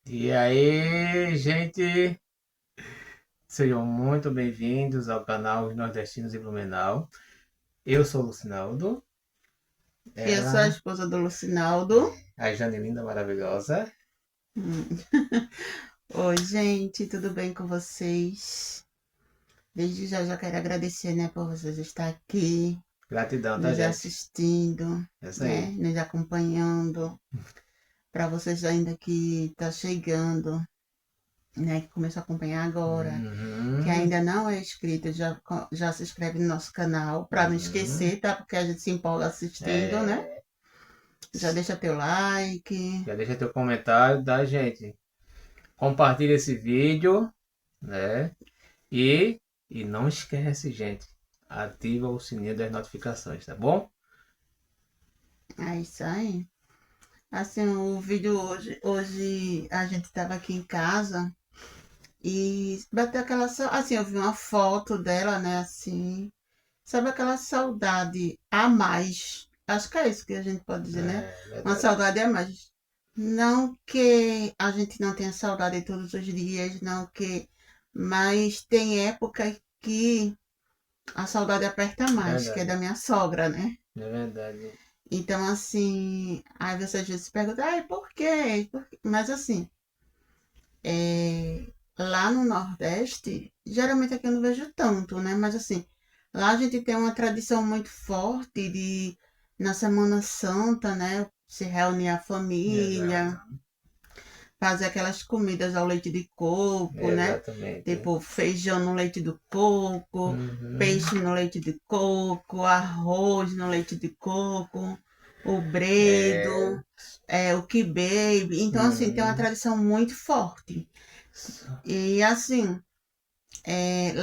E aí, gente, sejam muito bem-vindos ao canal Os Nordestinos em Blumenau. Eu sou o Lucinaldo, Eu sou a ela, esposa do Lucinaldo. a Janelinda maravilhosa. Hum. Oi, gente, tudo bem com vocês? Desde já quero agradecer, né, por vocês estar aqui, Gratidão, tá, nos gente? assistindo, É isso né, aí. nos acompanhando. Para vocês ainda que tá chegando, né, que começou a acompanhar agora, que Uhum, ainda não é inscrito, já se inscreve no nosso canal, para não uhum. esquecer, tá? Porque a gente se empolga assistindo, né? É, Já deixa teu like. já deixa teu comentário, tá, gente? Compartilha esse vídeo, né? E, e não esquece, gente, ativa o sininho das notificações, tá bom? É isso aí. Assim, o vídeo hoje a gente tava aqui em casa e bateu aquela, assim, eu vi uma foto dela, né, assim, sabe aquela saudade a mais? Acho que é isso que a gente pode dizer, né? É Uma verdade. saudade a mais. Não que a gente não tenha saudade todos os dias, não que, mas tem época que a saudade aperta mais, que é Verdade. da minha sogra, né? É verdade. Então, assim, aí você às vezes se pergunta, ai, por quê? Por quê? Mas assim, é, lá no Nordeste, geralmente aqui eu não vejo tanto, né? Mas assim, lá a gente tem uma tradição muito forte de, na Semana Santa, né? Se reunir a Exato. família, fazer aquelas comidas ao leite de coco, né? Exatamente. Tipo feijão no leite do coco, Uhum. peixe no leite de coco, arroz no leite de coco, o É. bredo, o quibe. Então, assim, tem uma Uhum. tradição muito forte. E assim,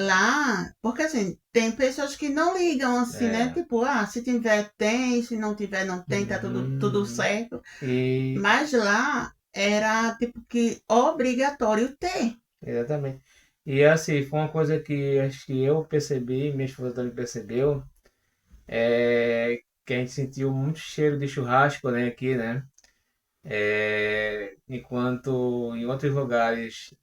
lá, porque assim, tem pessoas que não ligam assim, né? É. Tipo, ah, se tiver, tem, se não tiver, não tem, tá tudo Uhum. certo. E Mas lá era tipo que obrigatório ter. exatamente. E assim, foi uma coisa que acho que eu percebi, minha esposa também percebeu, que a gente sentiu muito cheiro de churrasco, né, aqui, né? Enquanto em outros lugares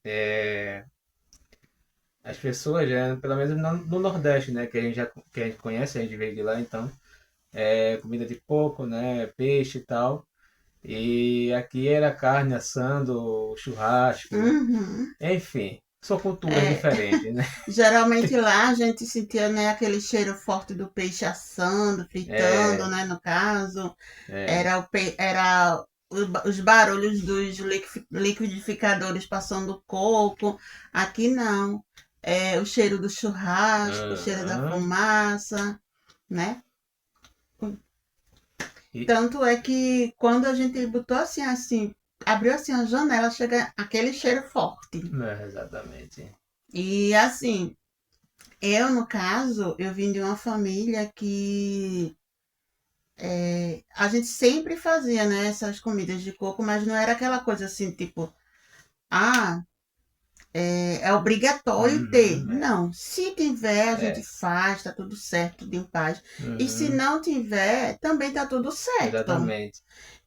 as pessoas, pelo menos no Nordeste, né, que a gente conhece, a gente veio de lá, então comida de porco, né, peixe e tal. E aqui era carne assando, churrasco, Uhum. enfim, são culturas É, diferentes, né? geralmente lá a gente sentia, né, aquele cheiro forte do peixe assando, fritando, É, né, no caso. é, Era os barulhos dos liquidificadores passando coco. Aqui não. É o cheiro do churrasco, o cheiro da aham, fumaça, né? e, Tanto é que quando a gente botou assim, abriu assim a janela, chega aquele cheiro forte. exatamente. E assim, eu, no caso, eu vim de uma família que a gente sempre fazia, né, essas comidas de coco, mas não era aquela coisa assim, tipo, ah, é obrigatório ter. Uhum, Não, se tiver, a gente é, faz, tá tudo certo, tudo em paz. E se uhum, não tiver, também tá tudo certo. exatamente.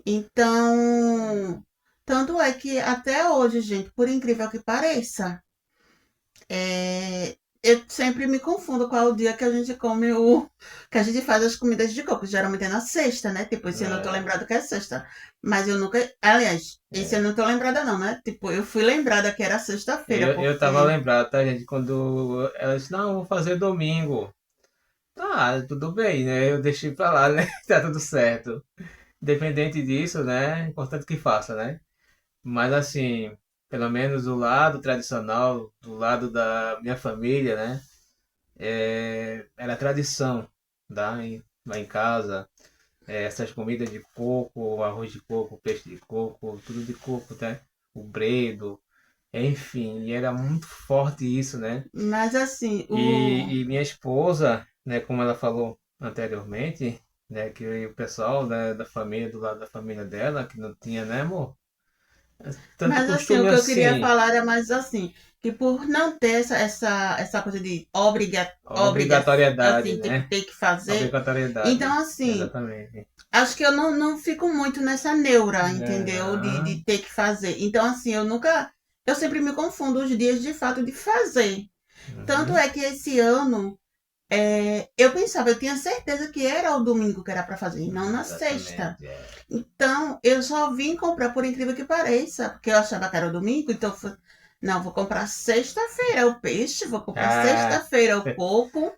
Então, tanto é que até hoje, gente, por incrível que pareça, eu sempre me confundo qual é o dia que a gente come que a gente faz as comidas de coco. Geralmente é na sexta, né? Tipo, esse ano eu tô É, lembrada que é sexta. Mas eu nunca. Aliás, esse é. ano eu tô lembrada, não, né? Tipo, eu fui lembrada que era sexta-feira, Eu tava porque. lembrado, tá, gente, quando ela disse, não, vou fazer domingo. Ah, tudo bem, né? Eu deixei pra lá, né? Tá tudo certo. Independente disso, né? É importante que faça, né? Mas assim, pelo menos do lado tradicional, do lado da minha família, né? Era tradição, tá? Lá em casa, essas comidas de coco, arroz de coco, peixe de coco, tudo de coco, tá? O bredo, enfim, e era muito forte isso, né? Mas assim, E minha esposa, né, como ela falou anteriormente, né, que o pessoal da família, do lado da família dela, que não tinha, né, amor? Tanto Mas assim, costume o que eu queria assim. falar é mais assim. que por não ter essa coisa de Obrigatoriedade, assim, tipo, né? ter que fazer. Então, Obrigatoriedade. assim, Exatamente. acho que eu não fico muito nessa neura, entendeu? De Aham. ter que fazer. Então, assim, eu sempre me confundo os dias de fato de fazer. Tanto Uhum. é que esse ano, eu pensava, eu tinha certeza que era o domingo que era para fazer, e não na sexta. Exatamente. É. Então, eu só vim comprar, por incrível que pareça, porque eu achava que era o domingo, então não, vou comprar sexta-feira o peixe, vou comprar Ah, sexta-feira o coco,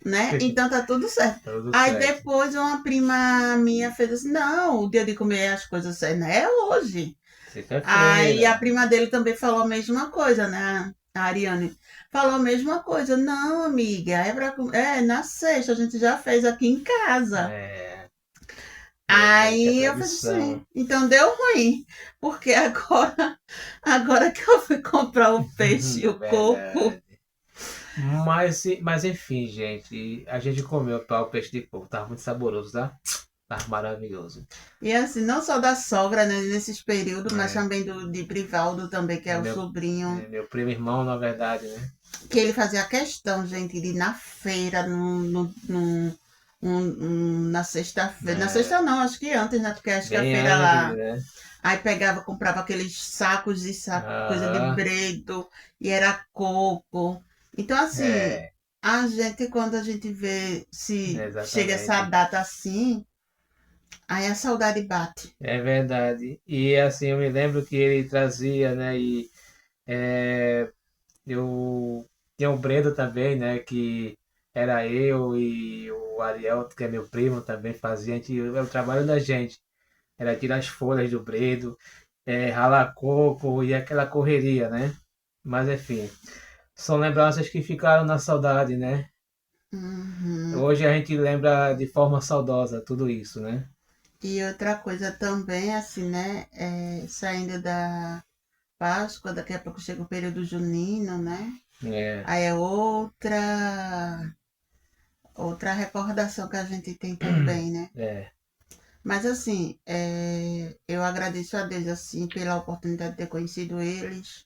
né? Então tá tudo certo. tudo Aí certo. depois uma prima minha fez assim, não, o dia de comer as coisas né, é hoje. Aí a Sexta-feira. prima dele também falou a mesma coisa, né? A Ariane falou a mesma coisa. Não, amiga, na sexta, a gente já fez aqui em casa. É, verdade, é Aí eu falei tradição. assim, então deu ruim, porque agora que eu fui comprar o peixe e o coco, Verdade. Mas enfim, gente, a gente comeu o peixe de coco, tava muito saboroso, tá? Tava maravilhoso. e assim, não só da sogra, né, nesses períodos, mas É, também de Brivaldo também, que é é o meu, sobrinho, é meu primo irmão, na verdade, né? que ele fazia questão, gente, de ir na feira, na sexta-feira. Na É, sexta não, acho que antes, né? Porque acho que a bem feira antes, lá. né? Aí pegava, comprava aqueles sacos e saco, coisa de Aham, bredo, e era coco. Então, assim, é, a gente, quando a gente vê se chega essa exatamente. data assim, aí a saudade bate. É verdade. E assim, eu me lembro que ele trazia, né? E é, eu tinha o Brendo também, né? Que era eu e o Ariel, que é meu primo, também fazia. É o trabalho da gente. Era tirar as folhas do Bredo, ralar coco e aquela correria, né? Mas enfim, são lembranças que ficaram na saudade, né? Uhum. Hoje a gente lembra de forma saudosa tudo isso, né? E outra coisa também, assim, né? Saindo da Páscoa, daqui a pouco chega o período junino, né? É, Aí é outra recordação que a gente tem também, né? é. Mas assim, eu agradeço a Deus assim pela oportunidade de ter conhecido eles.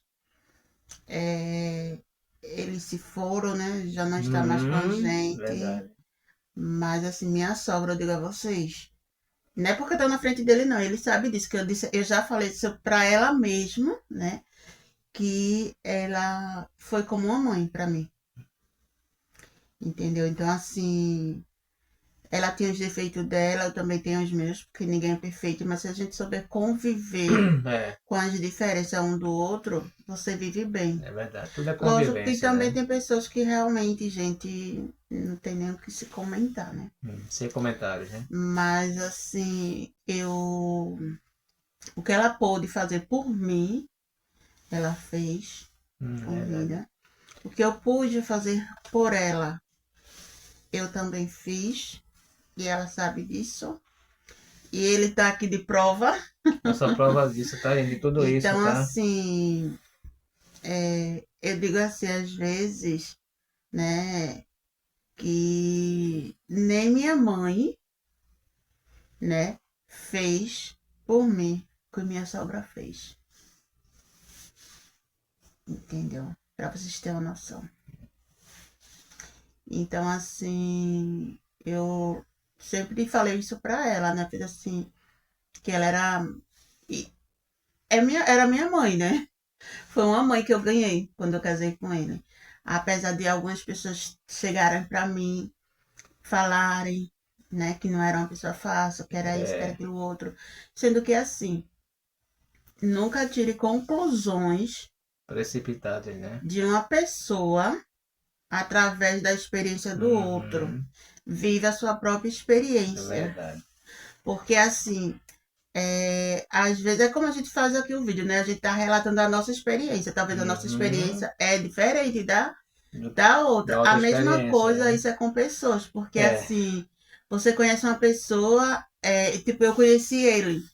É, eles se foram, né? Já não está mais com a gente. Verdade. Mas assim, minha sogra, eu digo a vocês, não é porque eu tô na frente dele, não. Ele sabe disso, que eu já falei isso pra ela mesma, né? Que ela foi como uma mãe pra mim, entendeu? Então, assim, ela tinha os defeitos dela, eu também tenho os meus, porque ninguém é perfeito, mas se a gente souber conviver É, com as diferenças um do outro, você vive bem. é verdade. Tudo é Lógico que convivência, também né? tem pessoas que realmente, gente, não tem nem o que se comentar, né? Sem comentários, né? Mas, assim, o que ela pôde fazer por mim, ela fez com Verdade. vida. O que eu pude fazer por ela, eu também fiz. E ela sabe disso. E ele tá aqui de prova. Eu sou prova disso, tá, gente? De tudo isso, Então, tá? assim, eu digo assim, às vezes, né, que nem minha mãe, né, fez por mim o que minha sogra fez. Entendeu? Pra vocês terem uma noção. Então, assim, eu sempre falei isso pra ela, né? Fiz assim, que ela era. e era minha mãe, né? Foi uma mãe que eu ganhei quando eu casei com ele. Apesar de algumas pessoas chegarem pra mim, falarem, né, que não era uma pessoa fácil, que era isso, que era É, aquilo outro. Sendo que assim, nunca tire conclusões precipitado, né? de uma pessoa através da experiência do outro. Uhum, Vive a sua própria é experiência. verdade. Porque assim, às vezes é como a gente faz aqui o vídeo, né? A gente tá relatando a nossa experiência. Talvez a nossa Uhum, experiência é diferente do- da da outra. A outra mesma experiência, coisa, né? isso é com pessoas. Porque É, assim, você conhece uma pessoa, tipo, eu conheci ele,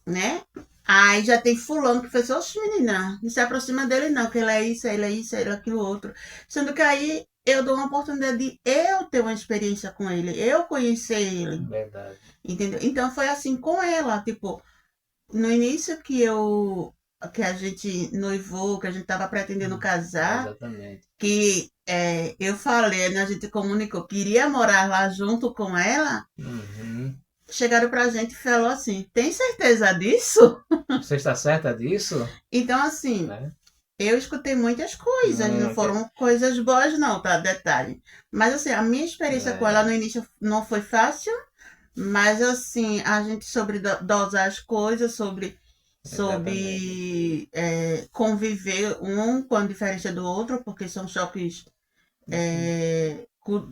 né? Aí já tem fulano que fez, oxe, menina, não se aproxima dele não, que ele é isso, ele é aquilo outro. Sendo que aí eu dou uma oportunidade de eu ter uma experiência com ele, eu conhecer ele, verdade. entendeu? Então foi assim com ela, tipo, no início que eu que a gente noivou, que a gente tava pretendendo casar, Exatamente. que eu falei, né, a gente comunicou que iria morar lá junto com ela, Uhum. chegaram pra gente e falou assim, tem certeza disso? Você está certa disso? Então, assim, Né? eu escutei muitas coisas, não Que- foram coisas boas não, tá? Detalhe. Mas, assim, a minha experiência com ela é, no início não foi fácil, mas, assim, a gente sobre dosar as coisas, exatamente. conviver um com a diferença do outro, porque são choques, Uhum.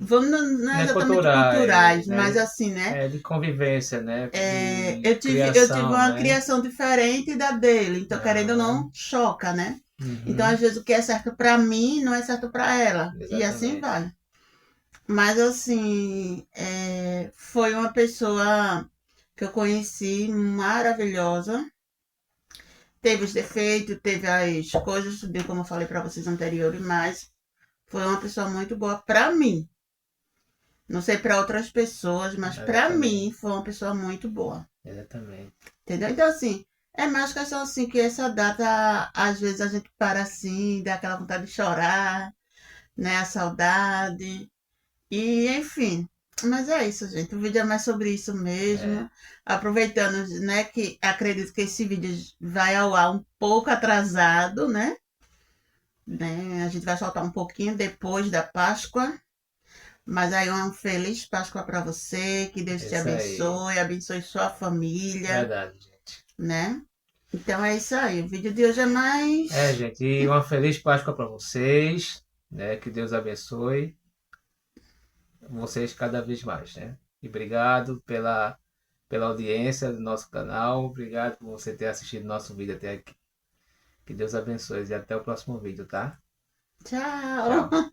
vamos, não é Né, exatamente culturais, culturais, mas né? assim, né? É, de convivência, né? De Eu tive criação, uma né? criação diferente da dele, então querendo ou Aham. não, choca, né? Então, às Uhum. vezes, o que é certo pra mim não é certo pra ela. E assim Exatamente. vai. Mas, assim, foi uma pessoa que eu conheci maravilhosa. Teve os defeitos, teve as coisas, bem como eu falei pra vocês anteriores, mas foi uma pessoa muito boa pra mim. Não sei pra outras pessoas, mas pra Exatamente. mim foi uma pessoa muito boa. Exatamente. Entendeu? Então, assim, é mais questão assim que essa data, às vezes a gente para assim, dá aquela vontade de chorar, né? A saudade. E, enfim. Mas é isso, gente. O vídeo é mais sobre isso É, mesmo. Aproveitando, né, que acredito que esse vídeo vai ao ar um pouco atrasado, né? A gente vai soltar um pouquinho depois da Páscoa. Mas aí uma feliz Páscoa para você, que Deus é te isso aí. abençoe, abençoe sua família, Verdade, gente. né? Então é isso aí. O vídeo de hoje é É, mais. gente, e uma feliz Páscoa para vocês, né? Que Deus abençoe vocês cada vez mais, né? E obrigado pela audiência do nosso canal. Obrigado por você ter assistido nosso vídeo até aqui. Que Deus abençoe e até o próximo vídeo, tá? Tchau! Tchau.